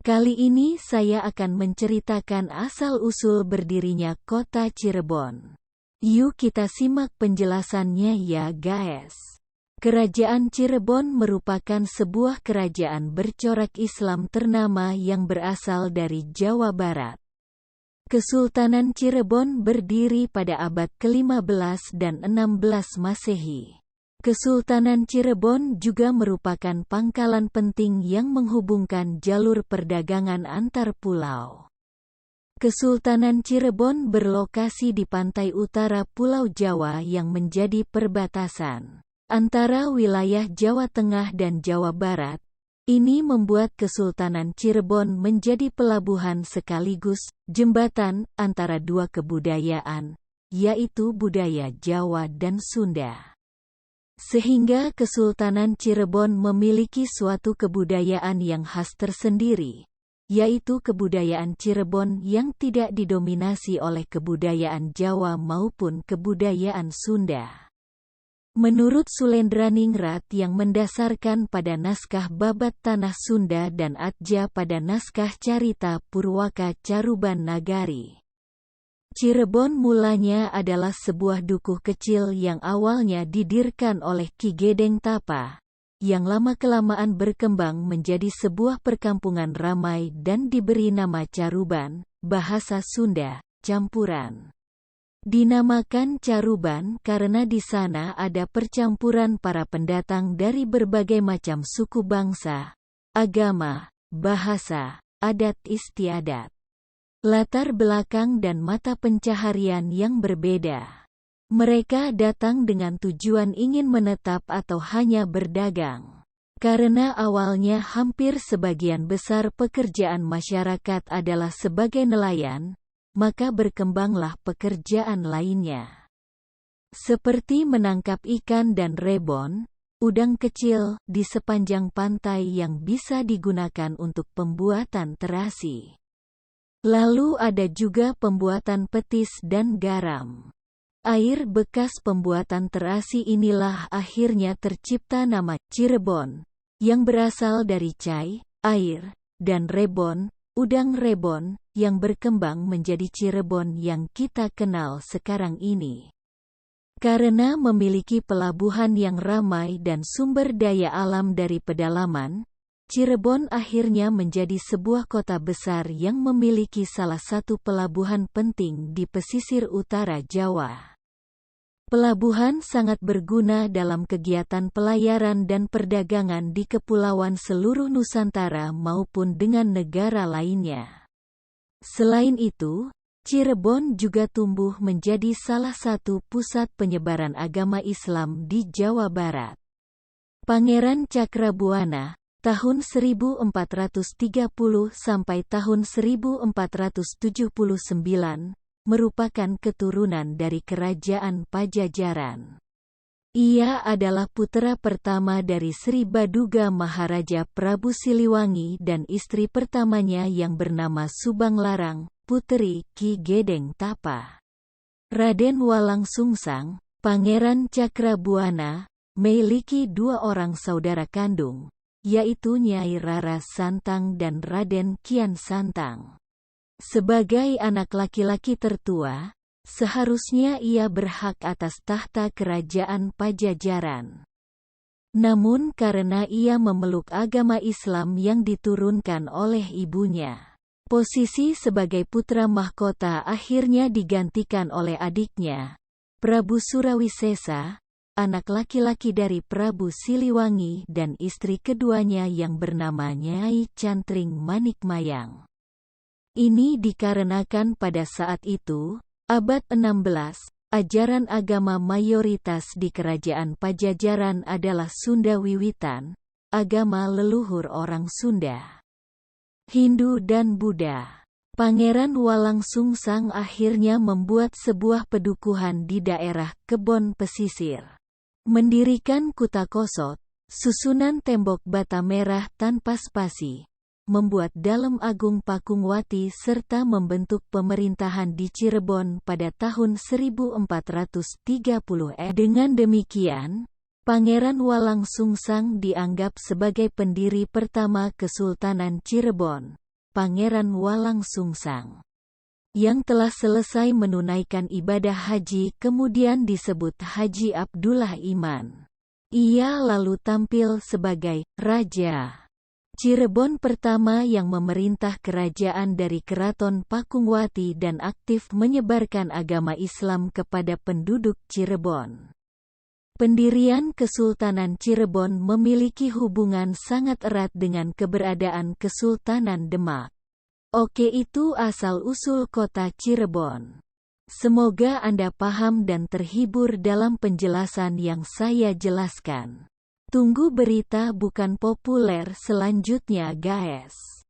Kali ini saya akan menceritakan asal-usul berdirinya kota Cirebon. Yuk kita simak penjelasannya ya guys. Kerajaan Cirebon merupakan sebuah kerajaan bercorak Islam ternama yang berasal dari Jawa Barat. Kesultanan Cirebon berdiri pada abad ke-15 dan 16 Masehi. Kesultanan Cirebon juga merupakan pangkalan penting yang menghubungkan jalur perdagangan antar pulau. Kesultanan Cirebon berlokasi di pantai utara Pulau Jawa yang menjadi perbatasan antara wilayah Jawa Tengah dan Jawa Barat. Ini membuat Kesultanan Cirebon menjadi pelabuhan sekaligus jembatan antara dua kebudayaan, yaitu budaya Jawa dan Sunda. Sehingga Kesultanan Cirebon memiliki suatu kebudayaan yang khas tersendiri, yaitu kebudayaan Cirebon yang tidak didominasi oleh kebudayaan Jawa maupun kebudayaan Sunda. Menurut Sulendraninggrat yang mendasarkan pada naskah Babat Tanah Sunda dan Atja pada naskah Carita Purwaka Caruban Nagari, Cirebon mulanya adalah sebuah dukuh kecil yang awalnya didirikan oleh Ki Gedeng Tapa, yang lama-kelamaan berkembang menjadi sebuah perkampungan ramai dan diberi nama Caruban, bahasa Sunda, campuran. Dinamakan Caruban karena di sana ada percampuran para pendatang dari berbagai macam suku bangsa, agama, bahasa, adat istiadat, latar belakang dan mata pencaharian yang berbeda. Mereka datang dengan tujuan ingin menetap atau hanya berdagang. Karena awalnya hampir sebagian besar pekerjaan masyarakat adalah sebagai nelayan, maka berkembanglah pekerjaan lainnya. Seperti menangkap ikan dan rebon, udang kecil, di sepanjang pantai yang bisa digunakan untuk pembuatan terasi. Lalu ada juga pembuatan petis dan garam. Air bekas pembuatan terasi inilah akhirnya tercipta nama Cirebon, yang berasal dari cai, air, dan rebon, udang rebon, yang berkembang menjadi Cirebon yang kita kenal sekarang ini. Karena memiliki pelabuhan yang ramai dan sumber daya alam dari pedalaman, Cirebon akhirnya menjadi sebuah kota besar yang memiliki salah satu pelabuhan penting di pesisir utara Jawa. Pelabuhan sangat berguna dalam kegiatan pelayaran dan perdagangan di kepulauan seluruh Nusantara maupun dengan negara lainnya. Selain itu, Cirebon juga tumbuh menjadi salah satu pusat penyebaran agama Islam di Jawa Barat. Pangeran Cakrabuana, tahun 1430 sampai tahun 1479, merupakan keturunan dari Kerajaan Pajajaran. Ia adalah putra pertama dari Sri Baduga Maharaja Prabu Siliwangi dan istri pertamanya yang bernama Subang Larang, putri Ki Gedeng Tapa. Raden Walang Sungsang, Pangeran Cakrabuana, memiliki dua orang saudara kandung, yaitu Nyai Rara Santang dan Raden Kian Santang. Sebagai anak laki-laki tertua, seharusnya ia berhak atas tahta kerajaan Pajajaran. Namun karena ia memeluk agama Islam yang diturunkan oleh ibunya, posisi sebagai putra mahkota akhirnya digantikan oleh adiknya, Prabu Surawisesa, anak laki-laki dari Prabu Siliwangi dan istri keduanya yang bernama Nyai Cantring Manikmayang. Ini dikarenakan pada saat itu, abad 16, ajaran agama mayoritas di Kerajaan Pajajaran adalah Sunda Wiwitan, agama leluhur orang Sunda, Hindu dan Buddha. Pangeran Walang Sungsang akhirnya membuat sebuah pedukuhan di daerah Kebon Pesisir. Mendirikan Kutakosot, susunan tembok bata merah tanpa spasi, membuat Dalem Agung Pakungwati serta membentuk pemerintahan di Cirebon pada tahun 1430. Dengan demikian, Pangeran Walang Sungsang dianggap sebagai pendiri pertama Kesultanan Cirebon, Pangeran Walang Sungsang, yang telah selesai menunaikan ibadah haji kemudian disebut Haji Abdullah Iman. Ia lalu tampil sebagai Raja Cirebon pertama yang memerintah kerajaan dari Keraton Pakungwati dan aktif menyebarkan agama Islam kepada penduduk Cirebon. Pendirian Kesultanan Cirebon memiliki hubungan sangat erat dengan keberadaan Kesultanan Demak. Oke, itu asal-usul kota Cirebon. Semoga Anda paham dan terhibur dalam penjelasan yang saya jelaskan. Tunggu berita bukan populer selanjutnya, guys.